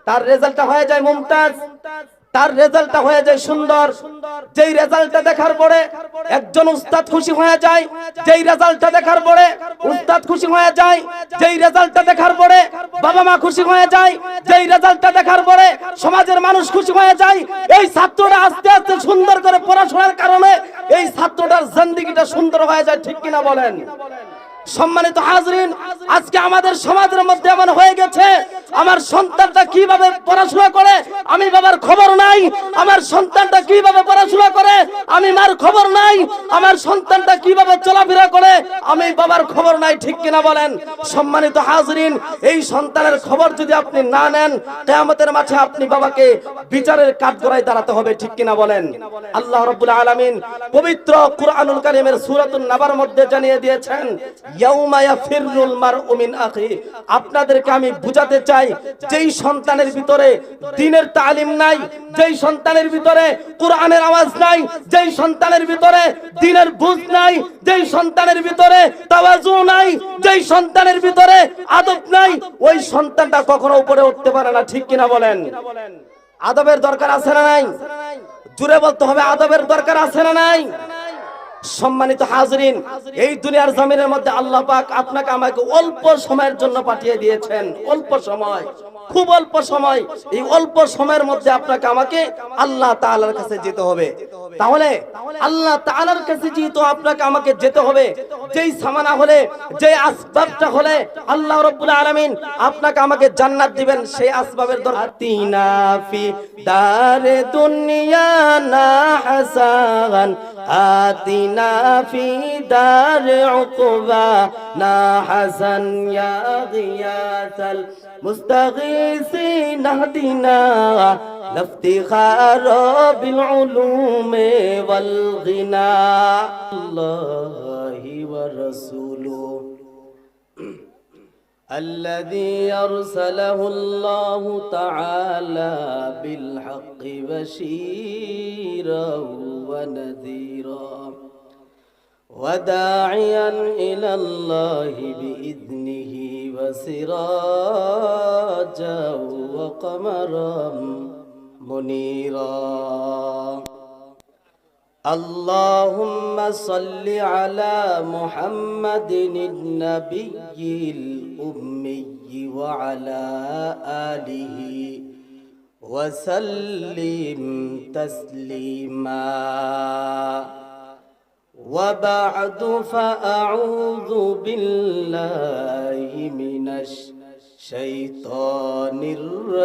তার রেজাল্টটা হয়ে যায় মুমতাজ, তার রেজাল্টটা হয়ে যায় সুন্দর। যেই রেজাল্টটা দেখার পরে একজন উস্তাদ খুশি হয়ে যায়, যেই রেজাল্টটা দেখার পরে উস্তাদ খুশি হয়ে যায়, যেই রেজাল্টটা দেখার পরে বাবা মা খুশি হয়ে যায়, যেই রেজাল্টটা দেখার পরে সমাজের মানুষ খুশি হয়ে যায়, এই ছাত্রটা আস্তে আস্তে সুন্দর করে পড়াশোনার কারণে এই ছাত্রটার জিন্দেগিটা সুন্দর হয়ে যায়। ঠিক কিনা বলেন? সম্মানিত হাজরিন, আজকে আমাদের সমাজের মধ্যে এমন হয়ে গেছে, আমার সন্তানটা কিভাবে পড়াশোনা করে আমি বাবার খবর নাই, আমার সন্তানটা কিভাবে পড়াশোনা করে আমি মার খবর নাই, আমার সন্তানটা কিভাবে চলাফেরা করে আমি বাবার খবর নাই। ঠিক কিনা বলেন? সম্মানিত হাজরিন, এই সন্তানের খবর যদি আপনি না নেন, কিয়ামতের মাঠে আপনি বাবাকে বিচারের কাঠগড়ায় দাঁড়াতে হবে। ঠিক কিনা বলেন? আল্লাহ রাব্বুল আলামিন পবিত্র কুরআনুল কারীমের সূরাতুন নাবার মধ্যে জানিয়ে দিয়েছেন, ইয়াউমা ইয়াফিরুল মারউ মিন আখি। আপনাদেরকে আমি বুঝাতে চাই, যেই সন্তানের ভিতরে দ্বীনের তালিম নাই, যেই সন্তানের ভিতরে কোরআনের আওয়াজ নাই, যেই সন্তানের ভিতরে দ্বীনের বুঝ নাই, যেই সন্তানের ভিতরে তাওয়াজু নাই, যেই সন্তানের ভিতরে আদব নাই, ওই সন্তানটা কখনো উপরে উঠতে পারে না। ঠিক কিনা বলেন? আদবের দরকার আছে না নাই? জোরে বলতে হবে, আদবের দরকার আছে না নাই? সম্মানিত হাজরিন, এই দুনিয়ার জমিনের মধ্যে আল্লাহ পাক আপনাকে আমাকে অল্প সময়ের জন্য পাঠিয়ে দিয়েছেন। অল্প সময়, খুব অল্প সময়। এই অল্প সময়ের মধ্যে আপনাকে আমাকে আল্লাহ তাআলার কাছে যেতে হবে। তাহলে আল্লাহ তাআলার কাছে যেহেতু আপনাকে আমাকে যেতে হবে, যেই সামানা হলে, যে আসবাবটা হলে আল্লাহ রাব্বুল আলামিন আপনাকে আমাকে জান্নাত দিবেন, সেই আসবাবের দরকার। তিনা ফি দারে দুনিয়া না হাসান আতিনা ফি দারে উকবা না হাসান ইয়া গিয়াসাল মুস্তাগীসিন আহদিনা লাফতিখার বিল উলুমি ওয়াল গিনা আল্লাহি ওয়া রাসূলুহু الذي أرسله الله تعالى بالحق بشيرا ونذيرا وداعيا إلى الله بإذنه وسراجا وقمرا منيرا اللهم صل على محمد النبي الأمي وعلى آله وسلم تسليما وبعد فأعوذ بالله من الشيطان الرجيم